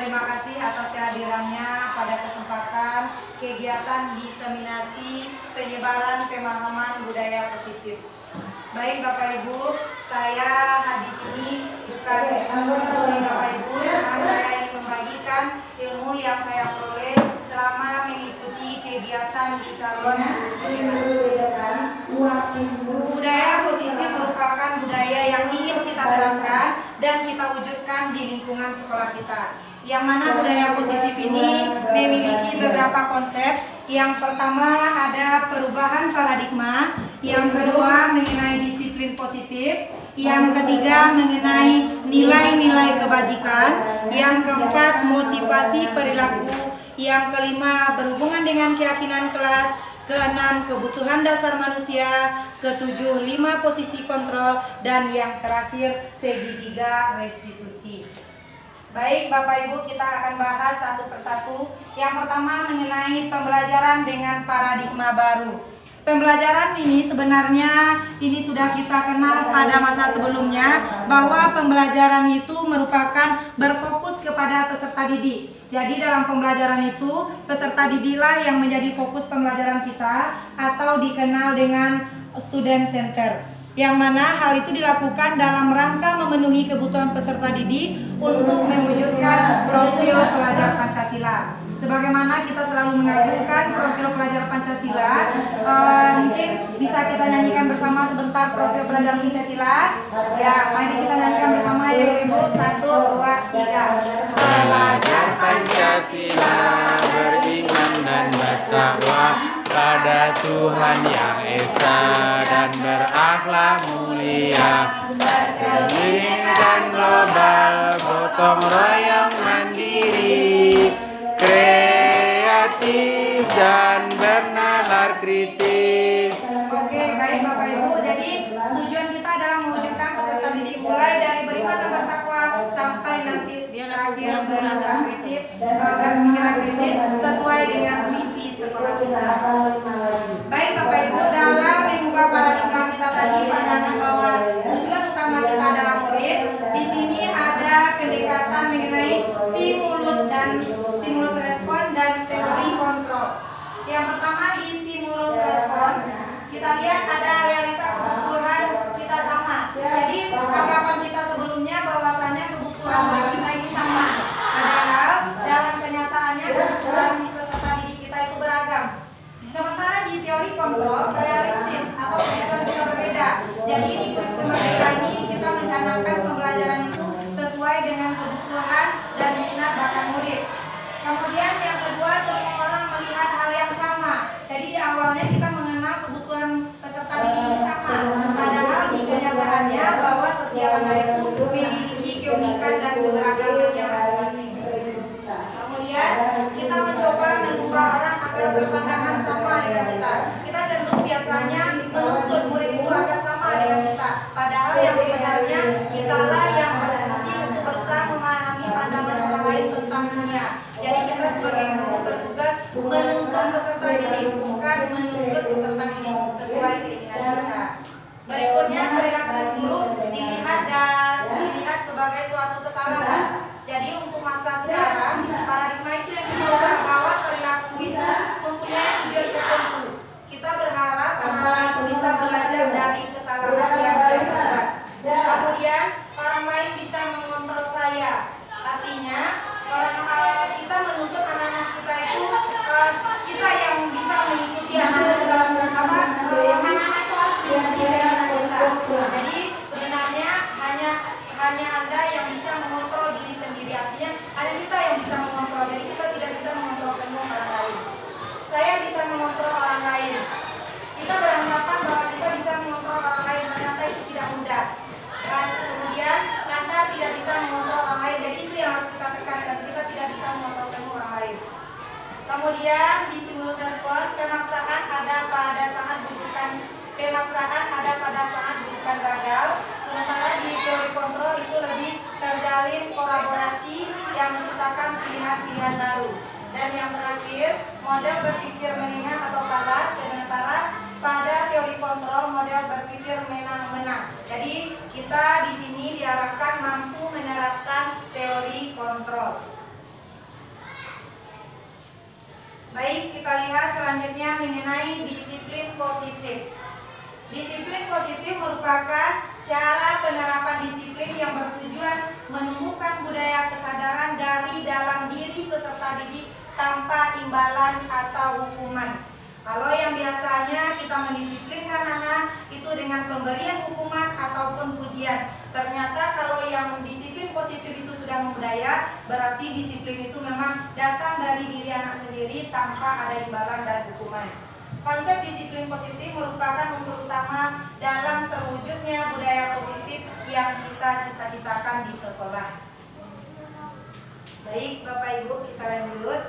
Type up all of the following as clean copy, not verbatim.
terima kasih atas kehadirannya pada kesempatan kegiatan diseminasi penyebaran pemahaman budaya positif. Baik Bapak Ibu, saya di sini bukan menemui Bapak Ibu, namun saya ingin membagikan ilmu yang saya peroleh selama mengikuti kegiatan di calon budaya positif merupakan budaya yang ingin kita terapkan dan kita wujudkan di lingkungan sekolah kita. Yang mana budaya positif ini memiliki beberapa konsep. Yang pertama ada perubahan paradigma, yang kedua mengenai disiplin positif, yang ketiga mengenai nilai-nilai kebajikan, yang keempat motivasi perilaku, yang kelima berhubungan dengan keyakinan kelas, keenam kebutuhan dasar manusia, ketujuh 5 posisi kontrol, dan yang terakhir segitiga restitusi. Baik Bapak Ibu, kita akan bahas satu persatu. Yang pertama mengenai pembelajaran dengan paradigma baru. Pembelajaran ini sebenarnya sudah kita kenal pada masa sebelumnya, bahwa pembelajaran itu merupakan berfokus kepada peserta didik. Jadi dalam pembelajaran itu peserta didiklah yang menjadi fokus pembelajaran kita, atau dikenal dengan student center. Yang mana hal itu dilakukan dalam rangka memenuhi kebutuhan peserta didik untuk mewujudkan profil pelajar Pancasila. Sebagaimana kita selalu mengagungkan profil pelajar Pancasila, mungkin bisa kita nyanyikan bersama sebentar profil pelajar Pancasila. Ya, mari kita nyanyikan bersama ya Ibu. 1, 2, 3. Pelajar Pancasila beriman dan bertakwa pada Tuhan Yang Esa dan berakhlak mulia, berkeliling dan global, gotong royong mandiri, kreatif dan bernalar kritis. Oke, baik Bapak Ibu. Jadi tujuan kita adalah mewujudkan peserta didik mulai dari beriman dan bertakwa sampai nanti terakhir bernalar kritis, berpikiran kritis sesuai dengan misi sekolah kita. Baik Bapak Ibu, dalam mengubah paradigma kita tadi, pandangan bahwa tujuan utama kita adalah murid. Di sini ada pendekatan mengenai stimulus respon dan teori kontrol. Yang pertama di stimulus respon, kita lihat ada realita kebutuhan kita sama. Jadi anggapan kita sebelumnya bahwasanya kebutuhan murid kita ini sama. Padahal dalam kenyataannya kebutuhan peserta didik kita itu beragam. Sementara di teori kontrol realistis atau kebutuhan kita berbeda. Jadi di kurikulum merdeka ini kita mencanangkan pembelajaran itu sesuai dengan kebutuhan dan minat bakat murid. Kemudian yang kedua, semua orang melihat hal yang sama. Jadi di awalnya kita mengenal kebutuhan peserta didik ini sama. Padahal di kenyataannya bahwa setiap anak itu memiliki keunikan dan keberagamannya masing-masing. Kemudian kita mencoba mengubah orang agar berpandangan sama dengan kita. Kita cenderung biasanya menuntut murid itu agar sama dengan kita. Padahal yang sebenarnya kitalah yang berfungsi untuk berusaha memahami pandangan orang lain tentang dunia. Jadi kita sebagai guru bertugas menuntun peserta didik, bukan menuntut peserta didik sesuai keinginan kita. Berikutnya perilaku guru dilihat sebagai suatu kesalahan. Jadi untuk masa sekarang paradigma itu yang kita bahwa perilaku itu mempunyai tujuan tertentu. Kita berharap anak-anak itu bisa belajar dari kesalahan yang dia buat. Kemudian orang lain bisa mengontrol saya. Artinya kita menuntut anak-anak kita itu kita yang bisa mengikuti anak-anak itu harus mengikuti anak kita. Jadi sebenarnya hanya Anda yang bisa mengontrol diri sendiri. Artinya hanya kita yang bisa mengontrol. Jadi kita tidak bisa mengontrol penuh orang lain. Saya bisa mengontrol orang lain. Kita beranggapan bahwa kita bisa mengontrol orang lain, ternyata itu tidak mudah. Dan kemudian Anda tidak bisa mengontrol orang lain. Jadi itu yang harus kita tekankan. Kita tidak bisa mengontrol penuh orang lain. Kemudian di stimulus respon, pemaksaan ada pada saat bukan gagal. Sementara di teori kontrol itu lebih terjalin kolaborasi yang menciptakan pilihan-pilihan baru. Dan yang terakhir, model berpikir menengah atau kalah. Sementara pada teori kontrol model berpikir menang-menang. Jadi kita di sini diharapkan mampu menerapkan teori kontrol. kita lihat selanjutnya mengenai disiplin positif. Disiplin positif merupakan cara penerapan disiplin yang bertujuan menumbuhkan budaya kesadaran dari dalam diri peserta didik tanpa imbalan atau hukuman. Kalau yang biasanya kita mendisiplinkan anak itu dengan pemberian hukuman ataupun pujian. Ternyata kalau yang disiplin positif itu sudah membudaya, berarti disiplin itu memang datang dari diri anak sendiri tanpa ada imbalan dan hukuman. Konsep disiplin positif merupakan unsur utama dalam terwujudnya budaya positif yang kita cita-citakan di sekolah. Baik Bapak Ibu, kita lanjut.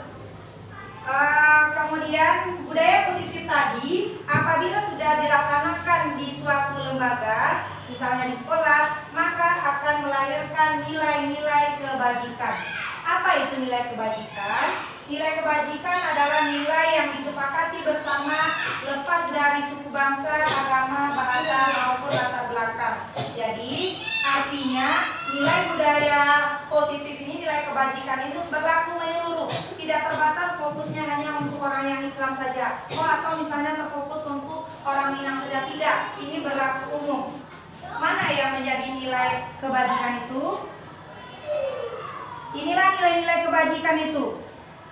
Kemudian budaya positif tadi apabila sudah dilaksanakan di suatu lembaga, misalnya di sekolah, maka akan melahirkan nilai-nilai kebajikan. Apa itu nilai kebajikan? Nilai kebajikan adalah nilai yang disepakati bersama lepas dari suku bangsa, agama, bahasa maupun latar belakang. Jadi artinya nilai budaya positif ini, nilai kebajikan itu berlaku menyeluruh, tidak terbatas fokusnya hanya untuk orang yang Islam saja, atau misalnya terfokus untuk orang Minang saja, tidak. Ini berlaku umum. Mana yang menjadi nilai kebajikan itu? Inilah nilai-nilai kebajikan itu.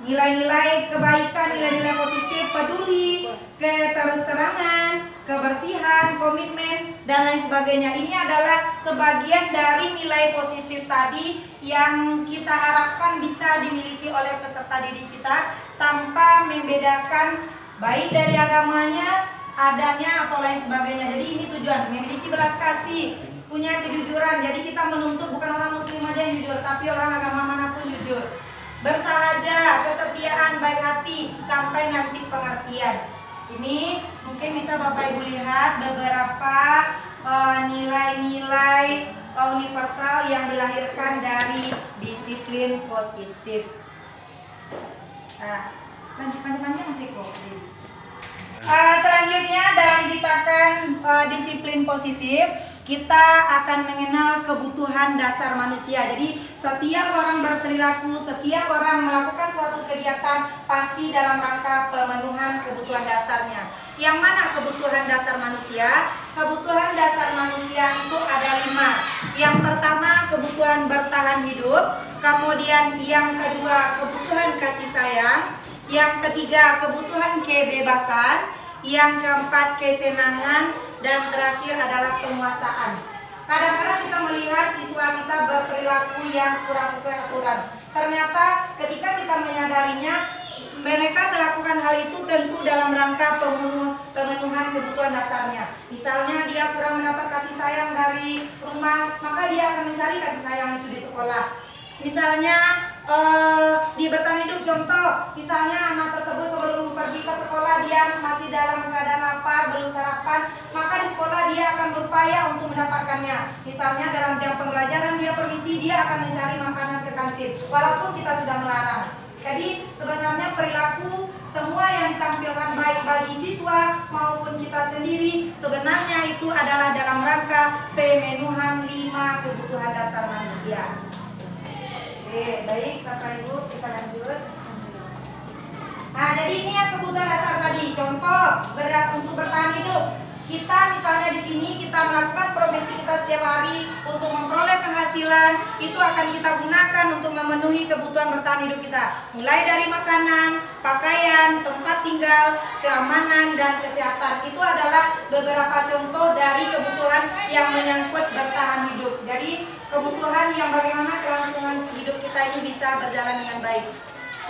Nilai-nilai kebaikan, nilai-nilai positif, peduli, keterus-terangan, kebersihan, komitmen, dan lain sebagainya. Ini adalah sebagian dari nilai positif tadi yang kita harapkan bisa dimiliki oleh peserta didik kita tanpa membedakan baik dari agamanya, adanya, atau lain sebagainya. Jadi ini tujuan, memiliki belas kasih, punya kejujuran. Jadi kita menuntut bukan orang muslim aja yang jujur, tapi orang agama manapun jujur. Bersahaja, kesetiaan, baik hati, sampai nanti pengertian. Ini mungkin bisa Bapak Ibu lihat beberapa nilai-nilai universal yang dilahirkan dari disiplin positif. Nah, panjang masih kok. Selanjutnya dalam menciptakan disiplin positif, kita akan mengenal kebutuhan dasar manusia. Jadi setiap orang berperilaku, setiap orang melakukan suatu kegiatan pasti dalam rangka pemenuhan kebutuhan dasarnya. Yang mana kebutuhan dasar manusia? Kebutuhan dasar manusia itu ada 5. Yang pertama kebutuhan bertahan hidup, kemudian yang kedua kebutuhan kasih sayang, yang ketiga kebutuhan kebebasan, yang keempat kesenangan, dan terakhir adalah penguasaan. Kadang-kadang kita melihat siswa kita berperilaku yang kurang sesuai aturan. Ternyata ketika kita menyadarinya, mereka melakukan hal itu tentu dalam rangka pemenuhan kebutuhan dasarnya. Misalnya dia kurang mendapat kasih sayang dari rumah, maka dia akan mencari kasih sayang itu di sekolah. Misalnya di bertahan hidup, contoh, misalnya anak tersebut sebelum pergi ke sekolah dia masih dalam keadaan lapar, belum sarapan, maka di sekolah dia akan berupaya untuk mendapatkannya. Misalnya dalam jam pembelajaran dia permisi, dia akan mencari makanan ke kantin, walaupun kita sudah melarang. Jadi sebenarnya perilaku semua yang ditampilkan baik bagi siswa maupun kita sendiri sebenarnya itu adalah dalam rangka pemenuhan 5 kebutuhan dasar manusia. Oke, baik Bapak Ibu, kita lanjut. Nah, jadi ini yang kebutuhan dasar tadi. Contoh, untuk bertahan hidup. Kita misalnya di sini kita melakukan profesi kita setiap hari untuk memperoleh penghasilan, itu akan kita gunakan untuk memenuhi kebutuhan bertahan hidup kita. Mulai dari makanan, pakaian, tempat tinggal, keamanan, dan kesehatan. Itu adalah beberapa contoh dari kebutuhan yang menyangkut bertahan hidup. Jadi kebutuhan yang bagaimana kelangsungan hidup kita ini bisa berjalan dengan baik.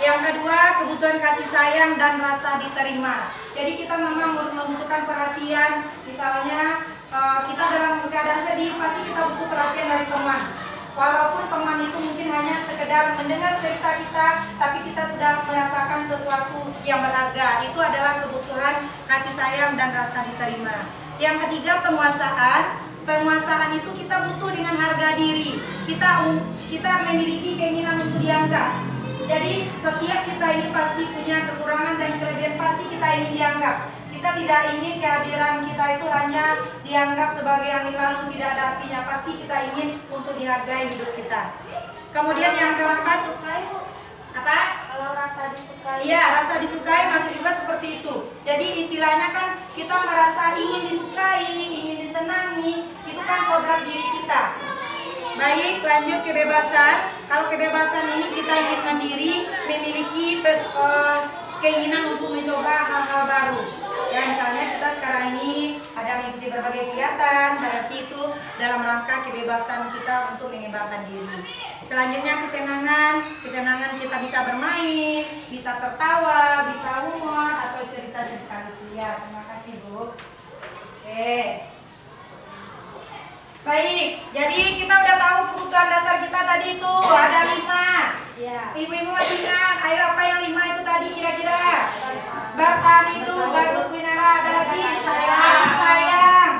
Yang kedua, kebutuhan kasih sayang dan rasa diterima. Jadi kita memang membutuhkan perhatian. Misalnya kita dalam keadaan sedih, pasti kita butuh perhatian dari teman. Walaupun teman itu mungkin hanya sekedar mendengar cerita kita, tapi kita sudah merasakan sesuatu yang berharga. Itu adalah kebutuhan kasih sayang dan rasa diterima. Yang ketiga, penguasaan. Penguasaan itu kita butuh dengan harga diri. Kita memiliki keinginan untuk dianggap. Jadi setiap kita ini pasti punya kekurangan dan kelebihan, pasti kita ingin dianggap. Kita tidak ingin kehadiran kita itu hanya dianggap sebagai angin lalu, tidak ada artinya. Pasti kita ingin untuk dihargai hidup kita. Kemudian yang keempat, apa? Kalau rasa disukai. Iya, rasa disukai masuk juga kita merasa ingin disukai, ingin disenangi, itu kan kodrat diri kita. Baik, lanjut kebebasan. Kalau kebebasan ini kita ingin mandiri, memiliki keinginan untuk mencoba hal-hal baru. Ya, misalnya kita sekarang ini ada mengikuti berbagai kegiatan, berarti itu dalam rangka kebebasan kita untuk mengembangkan diri. Selanjutnya kesenangan kita bisa bermain, bisa tertawa, bisa humor atau cerita-cerita lucu. Ya, terima kasih Bu. Oke. Baik, jadi kita udah tahu kebutuhan dasar kita tadi itu ada 5. Ya. Ibu-ibu masih ingat? Ayo, apa yang 5 itu tadi kira-kira? Bertahan hidup, bagus minara, ada lagi sayang,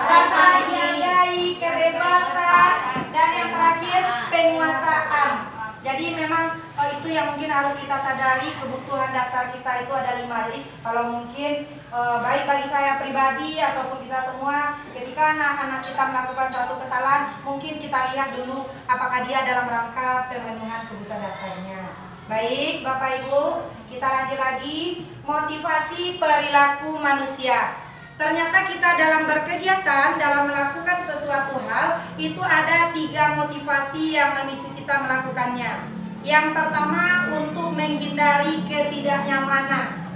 rasa dihargai, kebebasan, dan yang terakhir penguasaan. Jadi memang itu yang mungkin harus kita sadari, kebutuhan dasar kita itu ada 5. Jadi kalau mungkin baik bagi saya pribadi ataupun kita semua, ketika anak-anak kita melakukan suatu kesalahan, mungkin kita lihat dulu apakah dia dalam rangka pemenuhan kebutuhan dasarnya. Baik Bapak Ibu, kita lanjut lagi, motivasi perilaku manusia. Ternyata kita dalam berkegiatan, dalam melakukan sesuatu hal, itu ada 3 motivasi yang memicu kita melakukannya. Yang pertama, untuk menghindari ketidaknyamanan.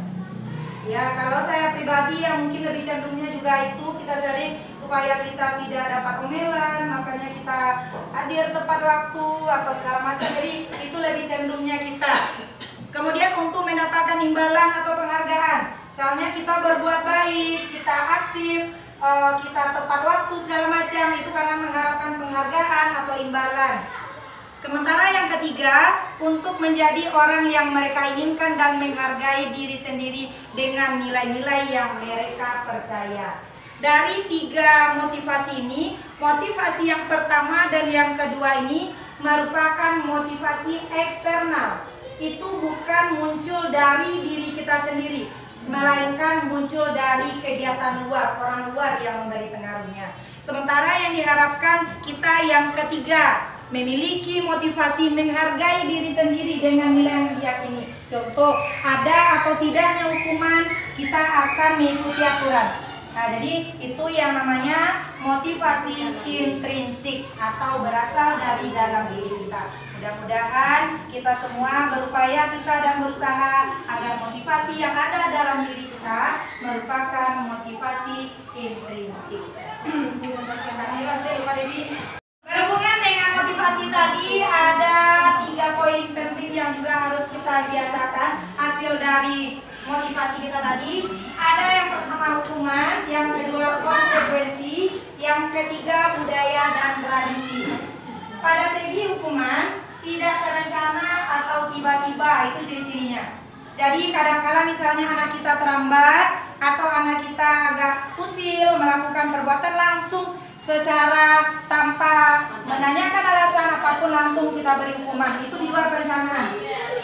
Ya, kalau saya pribadi yang mungkin lebih cenderungnya juga itu kita sering supaya kita tidak dapat omelan, makanya kita hadir tepat waktu atau segala macam. Jadi itu lebih cenderungnya kita. Kemudian untuk mendapatkan imbalan atau penghargaan. Misalnya kita berbuat baik, kita aktif, kita tepat waktu segala macam, itu karena mengharapkan penghargaan atau imbalan. Sementara yang ketiga, untuk menjadi orang yang mereka inginkan dan menghargai diri sendiri dengan nilai-nilai yang mereka percaya. Dari 3 motivasi ini, motivasi yang pertama dan yang kedua ini merupakan motivasi eksternal. Itu bukan muncul dari diri kita sendiri, melainkan muncul dari kegiatan luar, orang luar yang memberi pengaruhnya. Sementara yang diharapkan kita yang ketiga, memiliki motivasi menghargai diri sendiri dengan nilai yang diyakini. Contoh, ada atau tidaknya hukuman, kita akan mengikuti aturan. Nah, jadi itu yang namanya motivasi intrinsik atau berasal dari dalam diri kita. Mudah-mudahan kita semua berupaya dan berusaha agar motivasi yang ada dalam diri kita merupakan motivasi intrinsik. Berhubungan dengan motivasi tadi, ada 3 poin penting yang juga harus kita biasakan hasil dari motivasi kita tadi. Ada yang pertama hukuman, yang kedua konsekuensi, yang ketiga budaya dan tradisi. Pada segi hukuman, tidak terencana atau tiba-tiba, itu ciri-cirinya. Jadi kadang-kala misalnya anak kita terlambat atau anak kita agak usil melakukan perbuatan, langsung secara tanpa menanyakan alasan apapun langsung kita beri hukuman. Itu di luar perencanaan.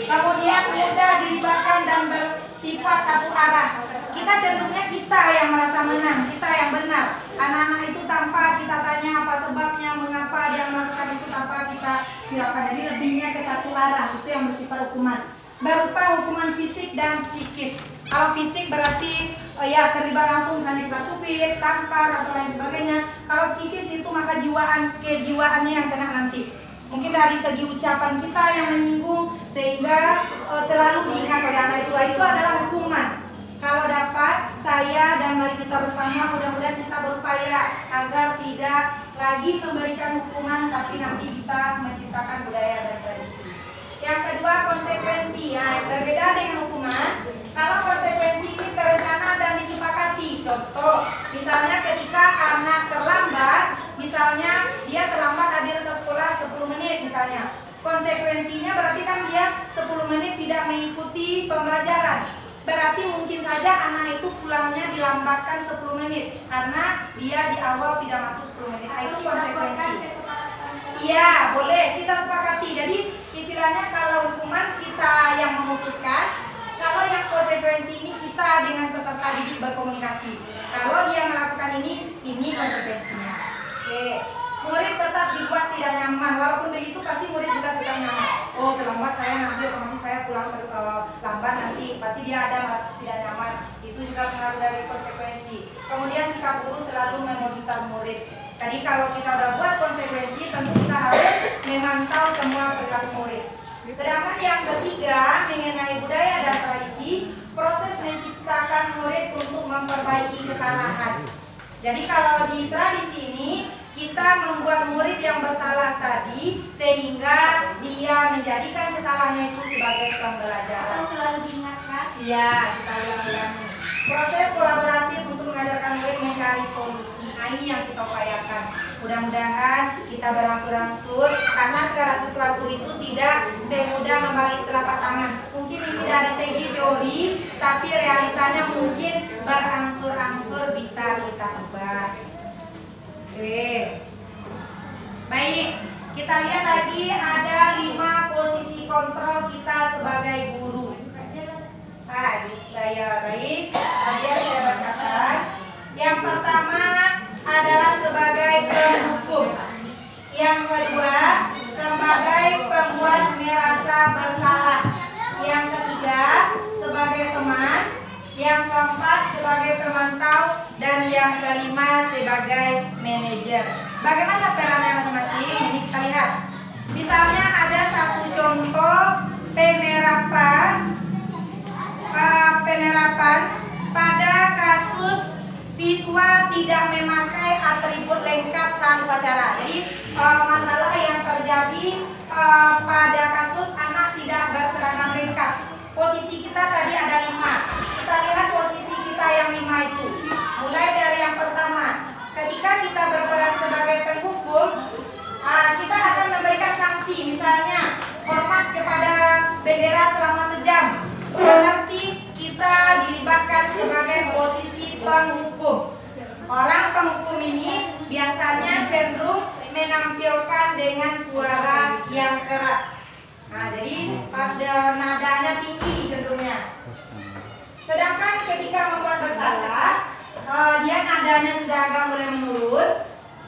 Kemudian mudah dilibatkan dan bersifat satu arah. Kita cenderungnya kita yang merasa menang, kita yang benar. Anak-anak itu tanpa kita tanya apa sebabnya, mengapa dia melakukan itu, tanpa kita hiraukan. Jadi lebihnya ke satu arah, itu yang bersifat hukuman. Berupa hukuman fisik dan psikis. Kalau fisik berarti ya terlibat langsung, misalnya kita cubit, tampar atau lain sebagainya. Kalau psikis itu maka kejiwaannya yang kena nanti. Mungkin dari segi ucapan kita yang menyinggung sehingga selalu diingat oleh anak itu adalah hukuman. Kalau dapat, saya dan mari kita bersama mudah-mudahan kita berupaya agar tidak lagi memberikan hukuman, tapi nanti bisa menciptakan budaya dan tradisi. Yang kedua, konsekuensi. Ya, berbeda dengan hukuman. Kalau konsekuensi ini terencana dan disepakati. Contoh, misalnya ketika anak terlambat, misalnya dia terlambat hadir ke sekolah 10 menit misalnya. Konsekuensinya berarti kan dia 10 menit tidak mengikuti pembelajaran. Berarti mungkin saja anak itu pulangnya dilambatkan 10 menit karena dia di awal tidak masuk 10 menit. Itu konsekuensi. Iya, boleh kita sepakati. Jadi istilahnya kalau hukuman kita yang memutuskan, kalau yang konsekuensi ini kita dengan peserta didik berkomunikasi. Kalau dia melakukan ini konsekuensinya. Oke. Murid tetap dibuat tidak nyaman. Walaupun begitu pasti murid juga tetap nyaman. Oh, terlambat saya nanti otomatis saya pulang lambat nanti. Pasti dia ada merasa tidak nyaman. Itu juga pengaruh dari konsekuensi. Kemudian sikap guru selalu memonitor murid. Tadi kalau kita udah buat konsekuensi, tentu kita harus memantau semua perilaku murid. Sedangkan yang ketiga mengenai budaya dan tradisi, proses menciptakan murid untuk memperbaiki kesalahan. Jadi kalau di tradisi ini kita membuat murid yang bersalah tadi sehingga dia menjadikan kesalahannya itu sebagai pembelajaran. Selalu diingatkan. Iya, kita ulang-ulangi. Proses kolaboratif untuk mengajarkan murid mencari solusi. Nah, ini yang kita upayakan. Mudah-mudahan kita berangsur-angsur, karena segala sesuatu itu tidak semudah membalik telapak tangan. Mungkin ini dari segi teori, tapi realitanya mungkin berangsur-angsur bisa kita ubah. Oke. Baik, kita lihat lagi ada 5 posisi kontrol kita sebagai guru. Baik. Kemudian saya bacakan. Yang pertama adalah sebagai penghukum. Yang kedua sebagai pembuat merasa bersalah. Yang ketiga sebagai teman. Yang keempat sebagai pemantau. Dan yang kelima sebagai manajer. Bagaimana perannya masing-masing? Ini kita lihat. Misalnya ada satu contoh penerapan pada kasus siswa tidak memakai atribut lengkap saat upacara. Jadi masalah yang terjadi pada kasus anak tidak berseragam lengkap. Posisi kita tadi ada 5. Kita lihat posisi kita yang 5 itu. Mulai dari yang pertama, ketika kita berperan sebagai penghukum, kita akan memberikan sanksi. Misalnya hormat kepada bendera selama sejam. Berarti kita dilibatkan sebagai posisi penghukum. Orang penghukum ini biasanya cenderung menampilkan dengan suara yang keras. Nah, jadi pada nadanya tinggi cenderungnya. Sedangkan ketika membuat bersalah, dia nadanya sudah agak mulai menurun.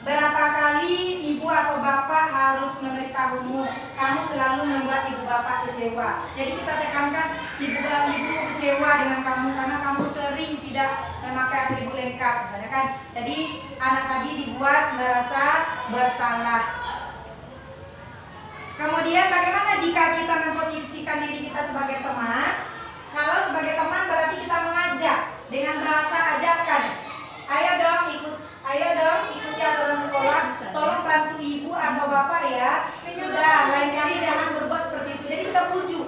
Berapa kali ibu atau bapak harus memberitahumu, kamu selalu membuat ibu bapak kecewa. Jadi kita tekankan ibu kecewa dengan kamu karena kamu sering tidak memakai atribut lengkap, misalnya kan. Jadi anak tadi dibuat merasa bersalah. Kemudian bagaimana jika kita memposisikan diri kita sebagai teman? Kalau sebagai teman berarti kita mengajak dengan bahasa ajakan. Ayo dong ikuti aturan sekolah. Tolong bantu ibu atau bapak ya. Sudah, lain kali jangan berbuat seperti itu. Jadi kita bujuk.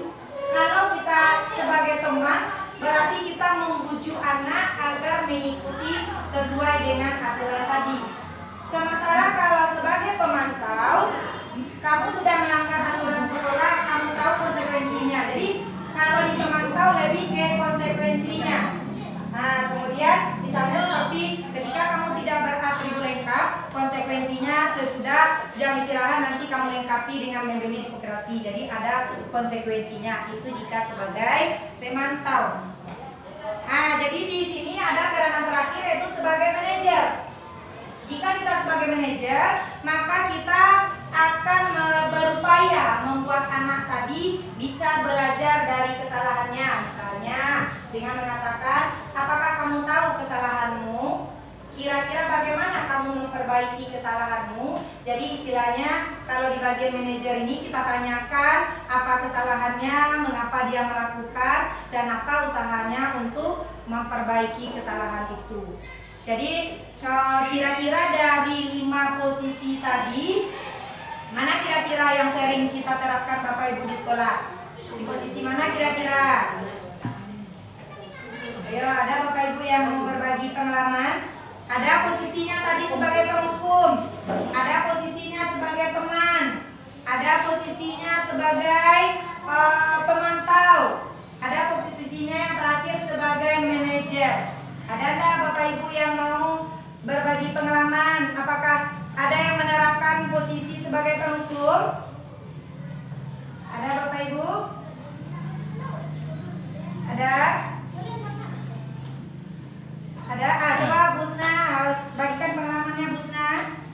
Kalau kita sebagai teman berarti kita membujuk anak agar mengikuti sesuai dengan aturan tadi. Sementara kalau sebagai pemantau, kamu sudah melanggar aturan sekolah, kamu tahu konsekuensinya. Jadi kalau di pemantau lebih ke konsekuensinya. Nah, kemudian misalnya seperti ketika kamu tidak beratribut lengkap, konsekuensinya sesudah jam istirahat nanti kamu lengkapi dengan membeli di koperasi. Jadi ada konsekuensinya. Itu jika sebagai pemantau. Nah, jadi di sini ada peranan terakhir yaitu sebagai manajer. Jika kita sebagai manajer, maka kita akan berupaya membuat anak tadi bisa belajar dari kesalahannya. Misalnya dengan mengatakan, apakah kamu tahu kesalahanmu? Kira-kira bagaimana kamu memperbaiki kesalahanmu? Jadi istilahnya kalau di bagian manajer ini kita tanyakan apa kesalahannya, mengapa dia melakukan, dan apa usahanya untuk memperbaiki kesalahan itu. Jadi kira-kira dari 5 posisi tadi, mana kira-kira yang sering kita terapkan Bapak Ibu di sekolah? Di posisi mana kira-kira? Ayo, ada Bapak Ibu yang mau berbagi pengalaman? Ada posisinya tadi sebagai penghukum, ada posisinya sebagai teman, ada posisinya sebagai pemantau, ada posisinya yang terakhir sebagai manajer. Ada enggak Bapak Ibu yang mau berbagi pengalaman? Apakah ada yang menerapkan posisi sebagai penghukum? Ada Bapak Ibu? Ada? Ada? Coba Busna bagikan pengalamannya Busna.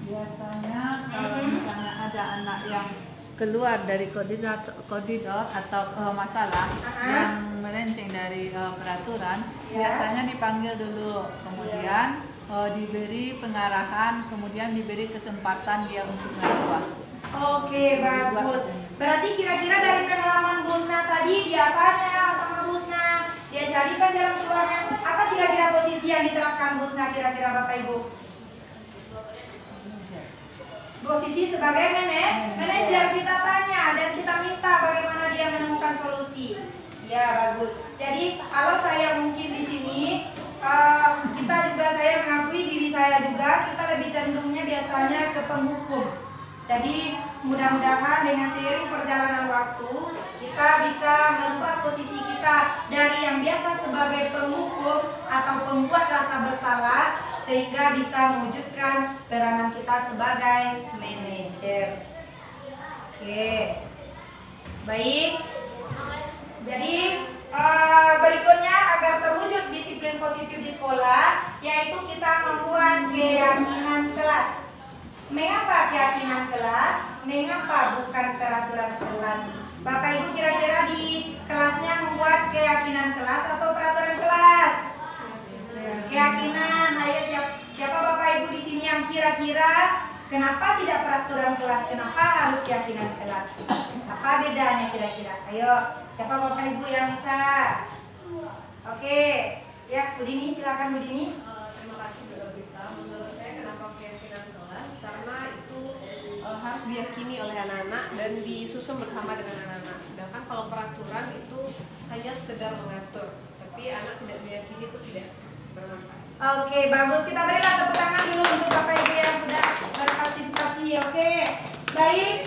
Biasanya kalau misalnya ada anak yang keluar dari koridor atau masalah yang melenceng dari peraturan, biasanya dipanggil dulu, kemudian diberi pengarahan, kemudian diberi kesempatan dia untuk menjawab. Oke, bagus. Berarti kira-kira dari pengalaman Busna tadi dia tanya sama Busna, dia carikan jalan keluarnya. Apa kira-kira posisi yang diterapkan Busna kira-kira Bapak Ibu? Posisi sebagai manajer, kita tanya dan kita minta bagaimana dia menemukan solusi. Ya, bagus. Jadi kalau saya mungkin di sini saya mengakui diri saya juga, kita lebih cenderungnya biasanya ke penghukum. Jadi mudah-mudahan dengan seiring perjalanan waktu kita bisa merubah posisi kita dari yang biasa sebagai penghukum atau pembuat rasa bersalah sehingga bisa mewujudkan peranan kita sebagai manajer. Oke, baik. Jadi berikutnya agar terwujud disiplin positif di sekolah, yaitu kita membuat keyakinan kelas. Mengapa keyakinan kelas? Mengapa bukan peraturan kelas? Bapak Ibu kira-kira di kelasnya membuat keyakinan kelas atau peraturan kelas? Keyakinan. Ayo siapa Bapak Ibu di sini yang kira-kira kenapa tidak peraturan kelas? Kenapa harus keyakinan kelas? Apa bedanya kira-kira? Ayo, siapa Bapak Ibu yang bisa? Oke, ya Bu Dini, silakan Bu Dini. Terima kasih Bu Rita. Menurut saya kenapa keyakinan kelas? Karena itu harus diyakini oleh anak-anak dan disusun bersama dengan anak-anak. Sedangkan kalau peraturan itu hanya sekedar mengatur, tapi anak tidak meyakini itu tidak bermanfaat. Oke, bagus. Kita berilah tepuk tangan dulu untuk Bapak Ibu yang sudah berpartisipasi. Oke, baik.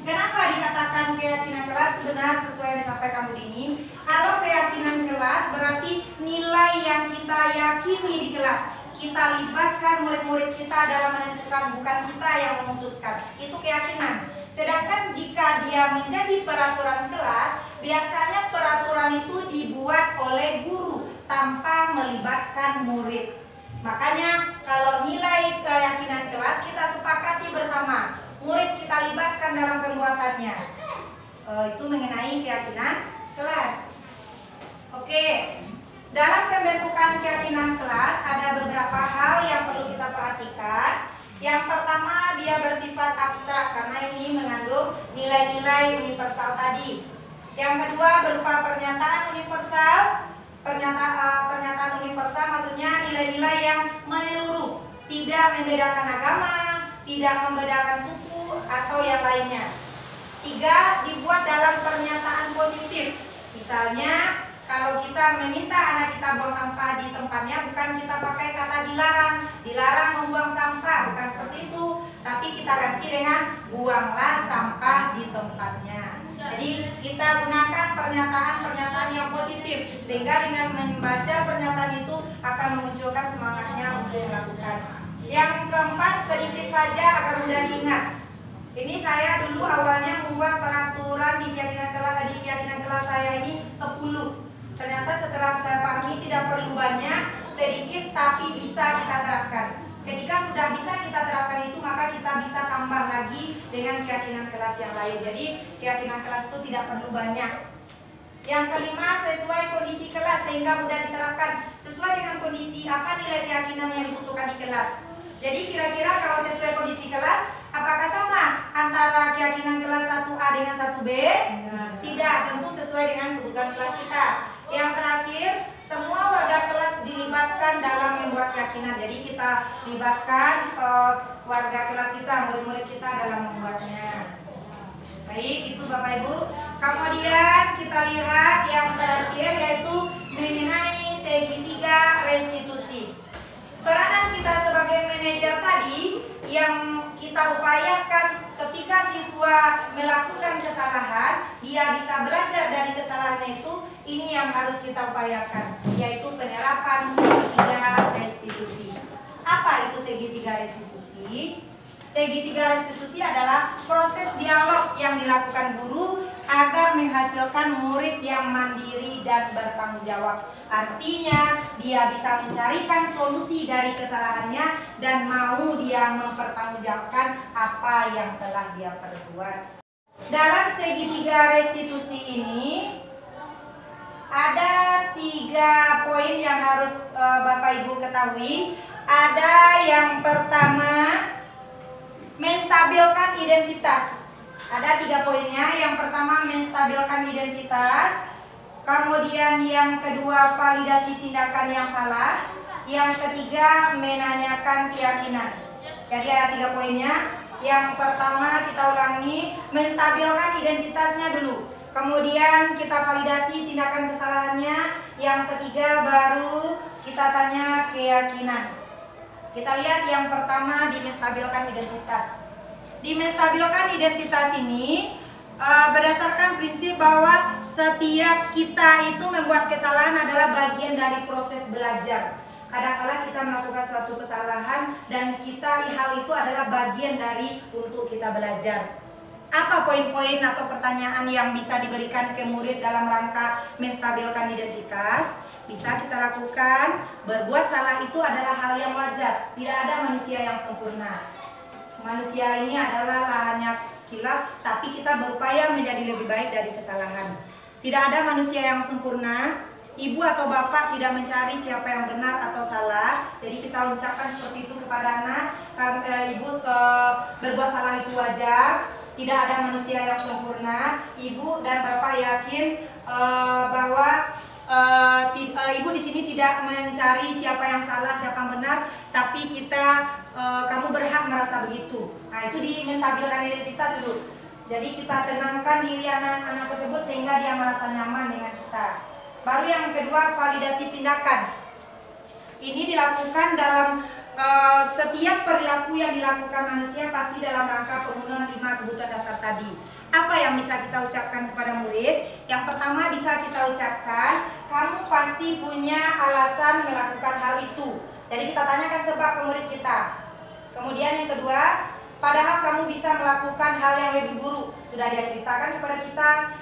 Kenapa dikatakan keyakinan kelas? Benar sesuai yang disampaikan Bu Dini. Kalau keyakinan kelas berarti nilai yang kita yakini di kelas. Kita libatkan murid-murid kita dalam menentukan, bukan kita yang memutuskan. Itu keyakinan. Sedangkan jika dia menjadi peraturan kelas, biasanya peraturan itu dibuat oleh guru tanpa melibatkan murid. Makanya kalau nilai keyakinan kelas kita sepakati bersama, murid kita libatkan dalam pembuatannya. Itu mengenai keyakinan kelas. Oke, dalam pembentukan keyakinan kelas ada beberapa hal yang perlu kita perhatikan. Yang pertama, dia bersifat abstrak karena ini mengandung nilai-nilai universal tadi. Yang kedua, berupa pernyataan universal. Pernyataan universal maksudnya nilai-nilai yang menyeluruh, tidak membedakan agama, tidak membedakan suku atau yang lainnya. Tiga, dibuat dalam pernyataan positif. Misalnya, kalau kita meminta anak kita buang sampah di tempatnya, bukan kita pakai kata dilarang membuang sampah, bukan seperti itu, tapi kita ganti dengan buanglah sampah di tempatnya. Jadi kita gunakan pernyataan-pernyataan yang positif, sehingga dengan membaca pernyataan itu akan memunculkan semangatnya untuk melakukan. Yang keempat, sedikit saja agar mudah diingat. Ini saya dulu awalnya membuat peraturan di keyakinan kelas saya ini 10. Ternyata setelah saya pahami tidak perlu banyak, sedikit tapi bisa kita terapkan. Ketika sudah bisa kita terapkan itu, maka kita bisa tambah lagi dengan keyakinan kelas yang lain. Jadi keyakinan kelas itu tidak perlu banyak. Yang kelima, sesuai kondisi kelas sehingga mudah diterapkan. Sesuai dengan kondisi apa nilai keyakinan yang dibutuhkan di kelas. Jadi kira-kira kalau sesuai kondisi kelas, apakah sama antara keyakinan kelas 1A dengan 1B? Tidak, tentu sesuai dengan kebutuhan kelas kita. Yang terakhir, semua warga kelas dilibatkan dalam membuat keyakinan. Jadi kita libatkan warga kelas kita, murid-murid kita dalam membuatnya. Baik, itu Bapak Ibu. Kemudian kita lihat yang terakhir yaitu mengenai segitiga restitusi. Peranan kita sebagai manajer tadi yang kita upayakan ketika siswa melakukan kesalahan, dia bisa belajar dari kesalahannya itu. Ini yang harus kita upayakan, yaitu penerapan segitiga restitusi. Apa itu segitiga restitusi? Segitiga restitusi adalah proses dialog yang dilakukan guru agar menghasilkan murid yang mandiri dan bertanggung jawab. Artinya dia bisa mencarikan solusi dari kesalahannya dan mau dia mempertanggungjawabkan apa yang telah dia perbuat. dalam segitiga restitusi ini ada 3 poin yang harus Bapak Ibu ketahui. Ada yang pertama, menstabilkan identitas. Ada 3 poinnya. Yang pertama, menstabilkan identitas. Kemudian yang kedua, validasi tindakan yang salah. Yang ketiga, menanyakan keyakinan. Jadi ada 3 poinnya. Yang pertama kita ulangi, menstabilkan identitasnya dulu. Kemudian kita validasi tindakan kesalahannya. Yang ketiga baru kita tanya keyakinan. Kita lihat yang pertama, di menstabilkan identitas. Di menstabilkan identitas ini berdasarkan prinsip bahwa setiap kita itu membuat kesalahan adalah bagian dari proses belajar. Kadang-kala kita melakukan suatu kesalahan dan hal itu adalah bagian dari untuk kita belajar. Apa poin-poin atau pertanyaan yang bisa diberikan ke murid dalam rangka menstabilkan identitas? Bisa kita lakukan. Berbuat salah itu adalah hal yang wajar. Tidak ada manusia yang sempurna. Manusia ini adalah lahannya kilap, tapi kita berupaya menjadi lebih baik dari kesalahan. Tidak ada manusia yang sempurna. Ibu atau bapak tidak mencari siapa yang benar atau salah. Jadi kita ucapkan seperti itu kepada anak. Ibu berbuat salah itu wajar. Tidak ada manusia yang sempurna. Ibu dan bapak yakin bahwa ibu di sini tidak mencari siapa yang salah, siapa yang benar, tapi kamu berhak merasa begitu. Nah, itu di menstabilkan identitas dulu. Jadi kita tenangkan diri anak-anak tersebut sehingga dia merasa nyaman dengan kita. Baru yang kedua, validasi tindakan. Ini dilakukan dalam setiap perilaku yang dilakukan manusia pasti dalam rangka pemenuhan 5 kebutuhan dasar tadi. Apa yang bisa kita ucapkan kepada murid? Yang pertama bisa kita ucapkan, kamu pasti punya alasan melakukan hal itu. Jadi kita tanyakan sebab ke murid kita. Kemudian yang kedua, padahal kamu bisa melakukan hal yang lebih buruk. Sudah dia ceritakan kepada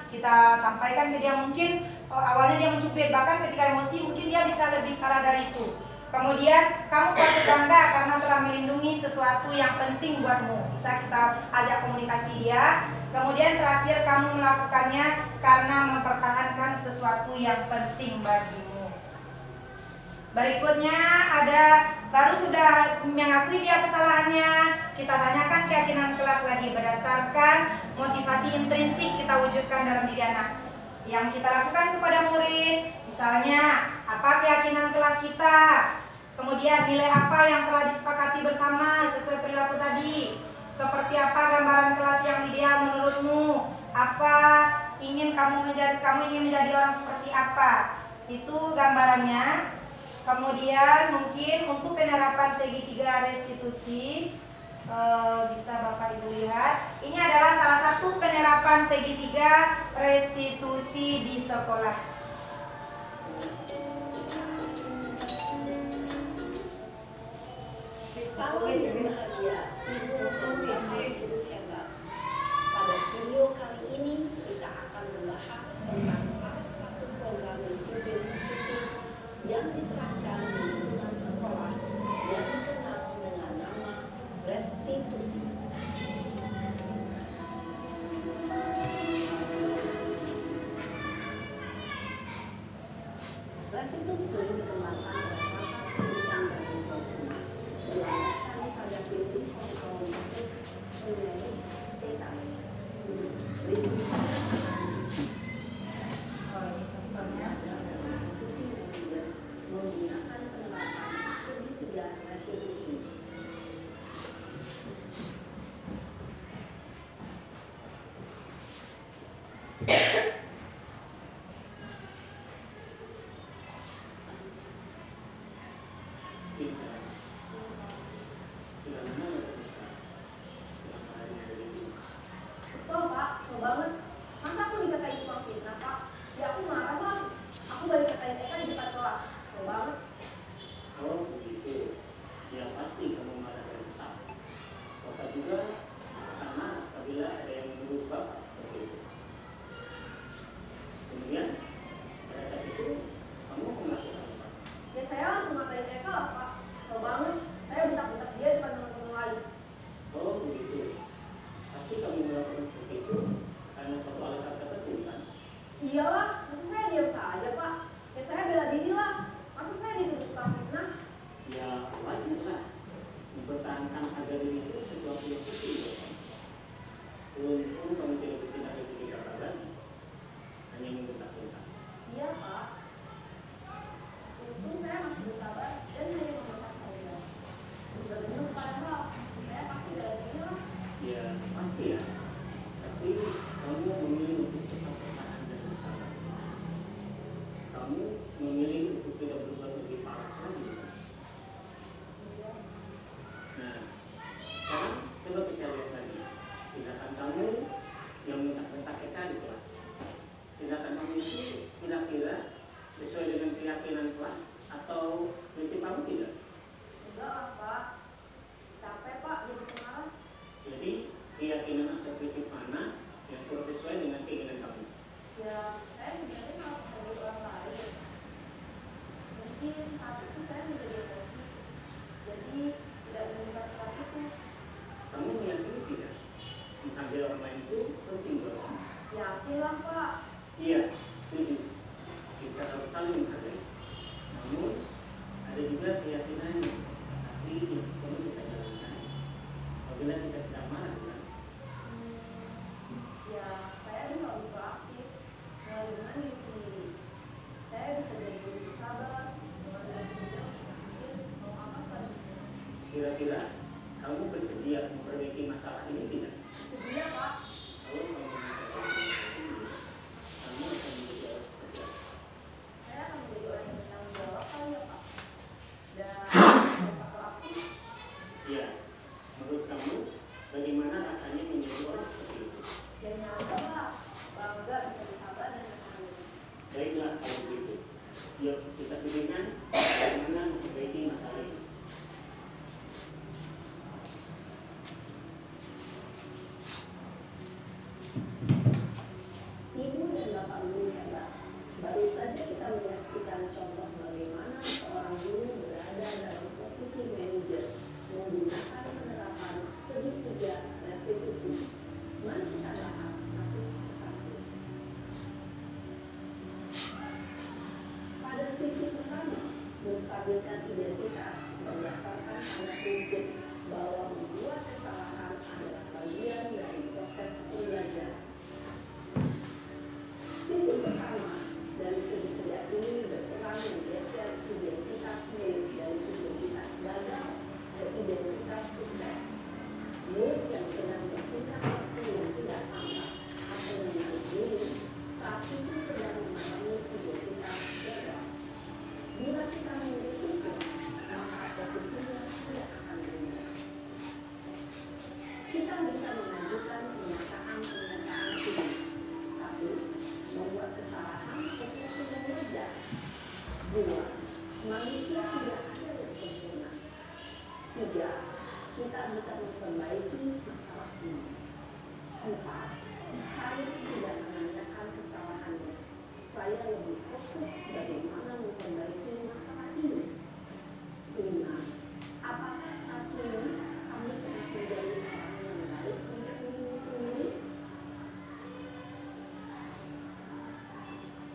kita sampaikan ke dia, mungkin awalnya dia mencubit, bahkan ketika emosi mungkin dia bisa lebih parah dari itu. Kemudian kamu patut bangga karena telah melindungi sesuatu yang penting buatmu. Bisa kita ajak komunikasi dia. Kemudian terakhir, kamu melakukannya karena mempertahankan sesuatu yang penting bagimu. Berikutnya ada, baru sudah mengakui dia kesalahannya, kita tanyakan keyakinan kelas lagi berdasarkan motivasi intrinsik kita wujudkan dalam diri anak yang kita lakukan kepada murid. Misalnya, apa keyakinan kelas kita? Kemudian nilai apa yang telah disepakati bersama sesuai perilaku tadi? Seperti apa gambaran kelas yang ideal menurutmu? Apa kamu ingin menjadi orang seperti apa? Itu gambarannya. Kemudian mungkin untuk penerapan segitiga restitusi, bisa Bapak Ibu lihat, ini adalah salah satu penerapan segitiga restitusi di sekolah. Pada video kali ini kita akan membahas tentang salah satu program disiplin positif yang diterapkan di lingkungan sekolah yang dikenal dengan nama restitusi. Restitusi dikembangkan oleh pakar pendidikan dan inklusi berdasarkan pada teori kognitif identitas. Sisi manajer menggunakan penerapan segitiga restitusi. Kesel Pak, kesel banget. Masa aku dikatain tukang fitnah Pak? Ya aku marah Bang. Aku balik katain Eka di depan kelas. Kesel banget. Kalau begitu, ya pasti kamu marah dan kesal. Bapak juga sama apabila ada yang menurut Bapak seperti itu. Kemudian, pada saat itu, kamu melakukan apa? Ya saya langsung matain Eka lah Pak. Kesel banget. Saya bentak-bentak dia depan teman-teman lain. Oh begitu, pasti kamu melakukan seperti itu diam saja, Pak? Ya saya bela diri lah. Masa saya dituduh tukang fitnah? Ya wajar lah. Mempertahankan harga diri itu sesuatu yang penting. Untung kamu tidak bertindak begitu kakak lagi. Hanya membentak-bentak. Iya, Pak. Untung saya masih bersabar dan hanya membentak saja. Sebenarnya padahal saya pasti bela diri lah. Ya pasti ya. Tapi kamu memilih untuk tetap bertahan dan bersabar. Kamu memilih untuk tidak berbuat lebih parah lagi. Nah, sekarang coba kita lihat lagi tindakan kamu yang bentak-bentak kita di kelas. Tindakan kamu itu kira-kira sesuai dengan keyakinan kelas atau prinsip kamu tidak? Enggak lah, Pak. Capek, Pak, jadi pengarah. Jadi keyakinan atau prinsip mana yang kurang sesuai dengan keinginan kamu? Ya, saya sebenarnya sangat menghargai orang lain. Mungkin saat itu saya menjadi emosi. Jadi tidak menemukan saat itu. Kamu meyakini tidak? Menghargai orang lain itu penting buat kamu? Yakinlah, Pak. Iya, setuju. Kita harus saling menghargai. Namun ada juga keyakinan yang tapi yang perlu kita jalankan. Apabila kita sedang marah, kan? Ya, saya bisa lebih proaktif mulai dengan diri sendiri. Saya bisa jadi lebih sabar, dengan tidak berpikir mau apa selanjutnya. Kira-kira kamu bersedia memperbaiki masalah ini tidak? Sedia, Pak. Kalau kamu memperbaiki ini, kamu akan menjadi orang kerja. Saya akan menjadi orang yang bertanggung jawab kali ya, Pak. Dan saya proaktif. Ya, menurut kamu bagaimana rasanya menjadi orang seperti itu? Dan nyangka, Pak, bangga bisa bersabar dan bertanggung. Baiklah kalau begitu. Yuk kita pikirkan bagaimana memperbaiki masalah ini. Ibu dan Bapak guru hebat. Baru saja kita menyaksikan contoh bagaimana seorang guru berada dalam posisi manajer menggunakan penerapan segitiga restitusi. Mari kita bahas satu persatu. Pada sisi pertama, menstabilkan identitas berdasarkan pada prinsip bahwa membuat kesalahan adalah bagian dari proses pembelajaran. Sisi pertama dari segitiga ini berperan menggeser identitas murid dari identitas gagal ke identitas sukses. Murid yang sedang bertingkah laku yang tidak pantas atau menarik diri saat itu sedang mengalami identitas gagal. Bila kita memiliki itu, maka posisinya tidak akan berubah. Kita bisa mengajukan pernyataan ini. Satu, membuat kesalahan sesuatu yang wajar. Dua, manusia tidak ada yang sempurna. Tiga, kita bisa memperbaiki masalah ini. Empat, saya tidak menanyakan kesalahannya. Saya lebih fokus bagaimana memperbaiki masalah ini. Lima, apakah saat ini kami telah menjadi orang yang baik untuk dirimu sendiri?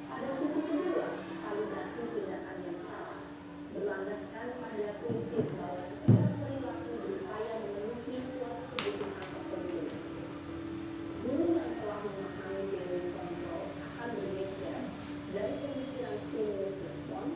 Pada sisi kedua, validasi tindakan yang salah berlandaskan pada prinsip bahwa setiap perilaku berupaya memenuhi suatu kebutuhan tertentu. Guru yang telah memahami teori kontrol akan bergeser dari pemikiran stimulus respons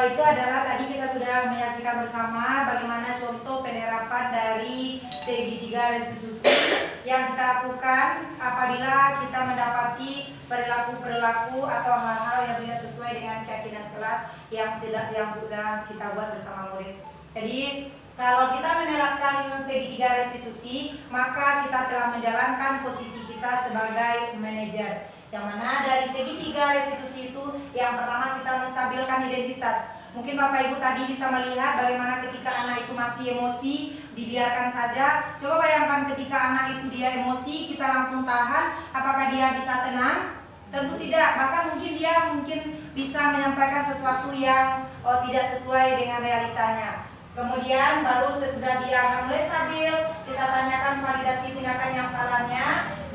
itu adalah tadi kita sudah menyaksikan bersama bagaimana contoh penerapan dari segitiga restitusi yang kita lakukan apabila kita mendapati perilaku-perilaku atau hal-hal yang tidak sesuai dengan keyakinan kelas yang sudah kita buat bersama murid. Jadi kalau kita menerapkan segitiga restitusi, maka kita telah menjalankan posisi kita sebagai manajer. Yang mana dari segitiga restitusi itu, yang pertama kita menstabilkan identitas. Mungkin Bapak Ibu tadi bisa melihat bagaimana ketika anak itu masih emosi, dibiarkan saja. Coba bayangkan ketika anak itu dia emosi, kita langsung tahan, apakah dia bisa tenang? Tentu tidak, bahkan mungkin dia bisa menyampaikan sesuatu yang tidak sesuai dengan realitanya. Kemudian baru sesudah dia akan mulai stabil, kita tanyakan validasi tindakan yang salahnya,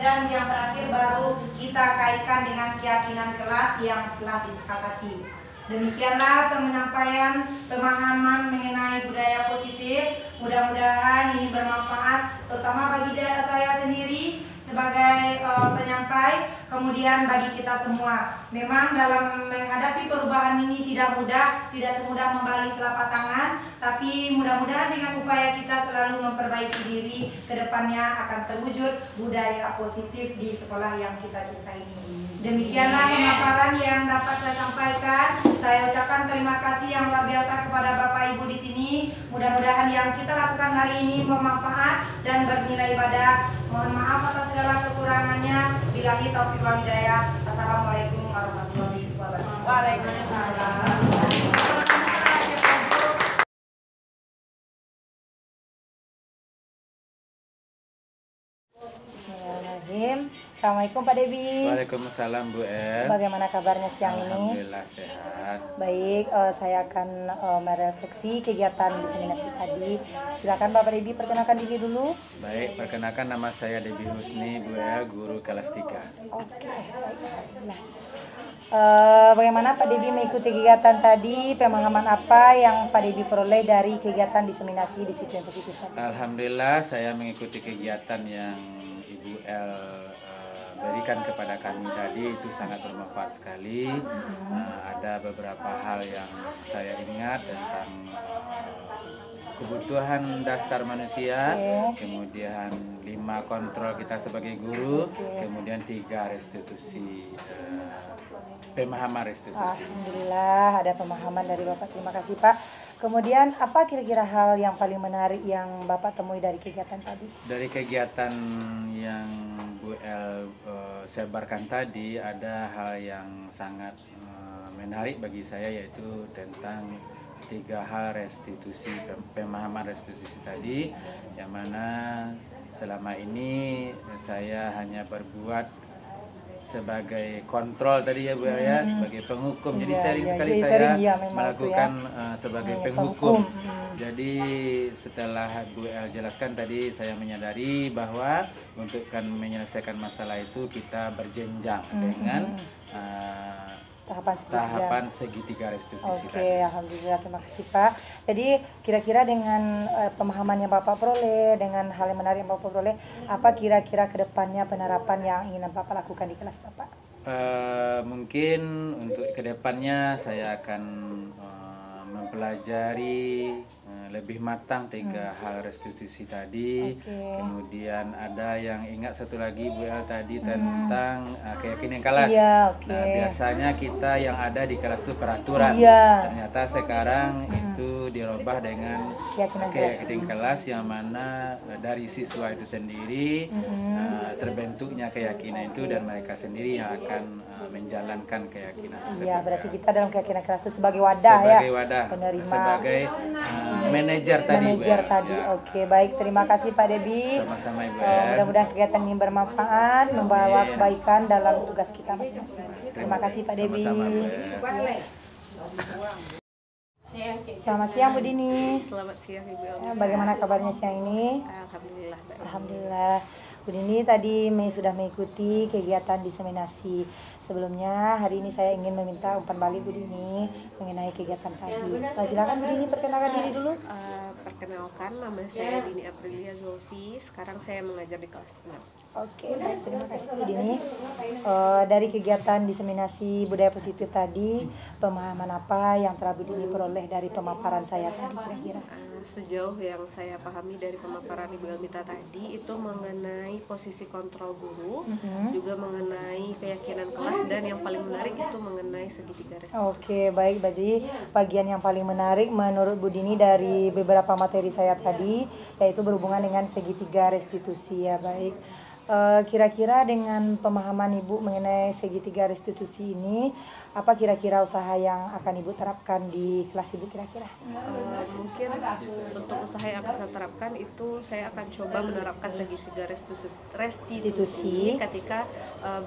dan yang terakhir baru kita kaitkan dengan keyakinan kelas yang telah disepakati. Demikianlah penyampaian pemahaman mengenai budaya positif. Mudah-mudahan ini bermanfaat, terutama bagi saya sendiri sebagai penyampai, kemudian bagi kita semua. Memang dalam menghadapi perubahan ini tidak mudah, tidak semudah membalik telapak tangan, tapi mudah-mudahan dengan upaya kita selalu memperbaiki diri, kedepannya akan terwujud budaya positif di sekolah yang kita cintai ini. Demikianlah pemaparan yang dapat saya sampaikan. Saya ucapkan terima kasih yang luar biasa kepada Bapak Ibu di sini. Mudah-mudahan yang kita lakukan hari ini bermanfaat dan bernilai ibadah. Mohon maaf atas segala kekurangannya. Billahi taufiq wal hidayah. Assalamualaikum warahmatullahi wabarakatuh. Waalaikumsalam. Bismillahirrahmanirrahim. Assalamualaikum Pak Debi. Waalaikumsalam Bu El. Bagaimana kabarnya siang ini? Alhamdulillah sehat. Baik, saya akan merefleksi kegiatan diseminasi tadi. Silakan Bapak Debi perkenalkan diri dulu. Baik, perkenalkan nama saya Debi Husni Bu El, guru kelas 3. Oke, baik. Nah, bagaimana Pak Debi mengikuti kegiatan tadi? Pemahaman apa yang Pak Debi peroleh dari kegiatan diseminasi disiplin positif tadi? Alhamdulillah saya mengikuti kegiatan yang Ibu El berikan kepada kami tadi itu sangat bermanfaat sekali. Ada beberapa hal yang saya ingat tentang kebutuhan dasar manusia, kemudian 5 kontrol kita sebagai guru, kemudian 3 restitusi, pemahaman restitusi. Alhamdulillah ada pemahaman dari Bapak, terima kasih Pak. Kemudian apa kira-kira hal yang paling menarik yang Bapak temui dari kegiatan tadi? Dari kegiatan yang Bu El sebarkan tadi ada hal yang sangat menarik bagi saya, yaitu tentang 3 hal restitusi, pemahaman restitusi tadi, yang mana selama ini saya hanya berbuat sebagai kontrol tadi ya Bu El ya, sebagai penghukum. Jadi sering sekali saya melakukan sebagai penghukum. Jadi setelah Bu El jelaskan tadi, saya menyadari bahwa untuk menyelesaikan masalah itu kita berjenjang dengan tahapan segitiga restitusi tadi. Alhamdulillah, terima kasih Pak. Jadi kira-kira dengan pemahaman yang Bapak peroleh, dengan hal yang menarik yang Bapak peroleh, apa kira-kira kedepannya penerapan yang ingin Bapak lakukan di kelas Bapak? Mungkin untuk kedepannya saya akan mempelajari lebih matang 3 hal restitusi tadi. Kemudian ada yang ingat satu lagi Bu El tadi tentang keyakinan kelas. Nah, biasanya kita yang ada di kelas itu peraturan. Ternyata sekarang itu dirubah dengan keyakinan kelas, yang mana dari siswa itu sendiri terbentuknya keyakinan itu, dan mereka sendiri yang akan menjalankan keyakinan tersebut. Iya, berarti kita dalam keyakinan kelas itu sebagai wadah penerima, sebagai manajer tadi. Ya. Oke, baik, terima kasih Pak Debi. Sama-sama Ibu. Mudah-mudahan kegiatan ini bermanfaat, membawa kebaikan dalam tugas kita masing-masing. Terima kasih Pak Debi. Sama-sama Bu. Selamat siang Bu Dini. Selamat siang Ibu Elmi. Bagaimana kabarnya siang ini? Alhamdulillah baik. Alhamdulillah. Bu Dini tadi sudah mengikuti kegiatan diseminasi. Sebelumnya hari ini saya ingin meminta umpan balik Bu Dini mengenai kegiatan tadi. Silakan Bu Dini perkenalkan diri dulu. Perkenalkan, nama saya Dini Aprilia Zulfi. Sekarang saya mengajar di kelas 6. Oke, baik, terima kasih Bu Dini. Dari kegiatan diseminasi budaya positif tadi, pemahaman apa yang telah Bu Dini peroleh dari pemaparan saya tadi kira-kira? Sejauh yang saya pahami dari pemaparan Ibu Elmita tadi itu mengenai posisi kontrol guru, juga mengenai keyakinan kelas, dan yang paling menarik itu mengenai segitiga restitusi. Oke, baik. Berarti bagian yang paling menarik menurut Bu Dini dari beberapa materi saya tadi yaitu berhubungan dengan segitiga restitusi ya, baik. Kira-kira dengan pemahaman Ibu mengenai segitiga restitusi ini, apa kira-kira usaha yang akan Ibu terapkan di kelas Ibu kira-kira? Mungkin untuk usaha yang akan saya terapkan itu saya akan coba menerapkan segitiga restitusi ketika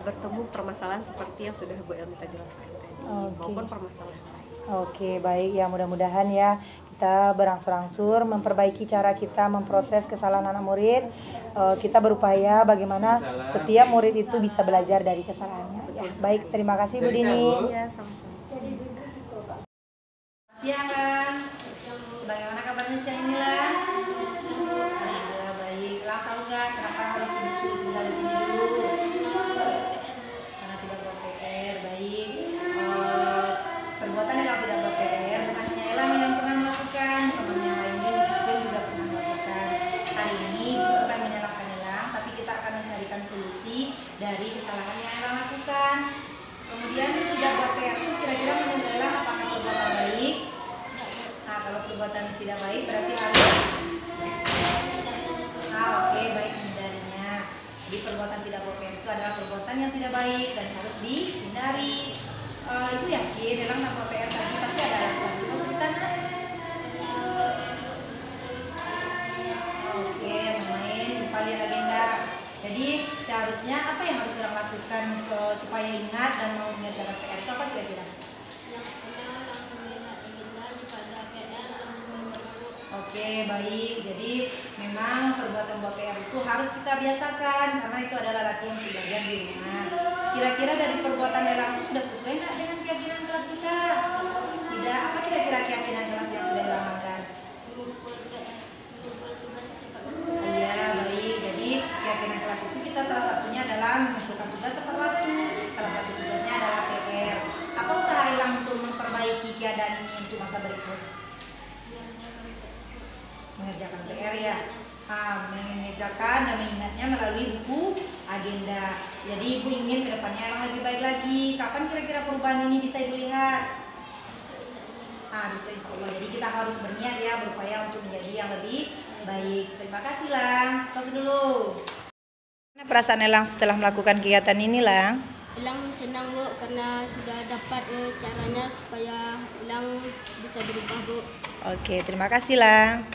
bertemu permasalahan seperti yang sudah Bu Elmita jelaskan tadi, maupun permasalahan lain. Oke, baik ya, mudah-mudahan ya kita berangsur-angsur memperbaiki cara kita memproses kesalahan anak murid. Kita berupaya bagaimana setiap murid itu bisa belajar dari kesalahannya. Ya, baik, terima kasih Bu Dini. Ya, sama-sama. Siang Lang. Bagaimana kabarnya siang ini Lang? Alhamdulillah baik. Lang tahu nggak kenapa harus disuruh tinggal di sini dulu? Karena tidak buat PR. Baik. Perbuatan yang tidak buat PR bukan hanya Elang yang pernah melakukan, teman yang lain mungkin juga pernah melakukan. Hari ini kita bukan menyalahkan Elang, tapi kita akan mencarikan solusi dari kesalahan yang Elang lakukan. Kemudian tidak buat PR itu kira-kira menurut Elang apakah perbuatan baik? Nah, kalau perbuatan tidak baik berarti harus oke, baik, hindarinya. Jadi perbuatan tidak buat PR itu adalah perbuatan yang tidak baik dan harus dihindari. Ibu yakin Elang nambah PR tadi pasti ada alasan. Coba cerita nak. Oke, main lupa lihat agenda. Jadi seharusnya apa yang harus Elang lakukan supaya ingat dan mau mengerjakan PR itu apa kira-kira? Oke, baik. Jadi memang perbuatan buat PR itu harus kita biasakan karena itu adalah latihan belajar di rumah. Kira-kira dari perbuatan Elang itu sudah sesuai nggak dengan keyakinan kelas kita? Tidak. Apa kira-kira keyakinan kelas yang sudah Elang lakukan? Iya, baik. Jadi keyakinan kelas itu kita salah satunya adalah mengumpulkan tugas tepat waktu. Salah satu tugasnya adalah PR. Apa usaha Elang untuk memperbaiki keadaan ini untuk masa berikut? Mengerjakan PR ya. Mengerjakan dan mengingatnya melalui buku agenda. Jadi Ibu ingin kedepannya Elang lebih baik lagi. Kapan kira-kira perubahan ini bisa Ibu lihat? Bisa insya Allah. Jadi kita harus berniat ya, berupaya untuk menjadi yang lebih baik. Terima kasih Lang. Tos dulu. Perasaan Elang setelah melakukan kegiatan ini Lang? Elang senang Bu karena sudah dapat caranya supaya Elang bisa berubah Bu. Oke, terima kasih Lang.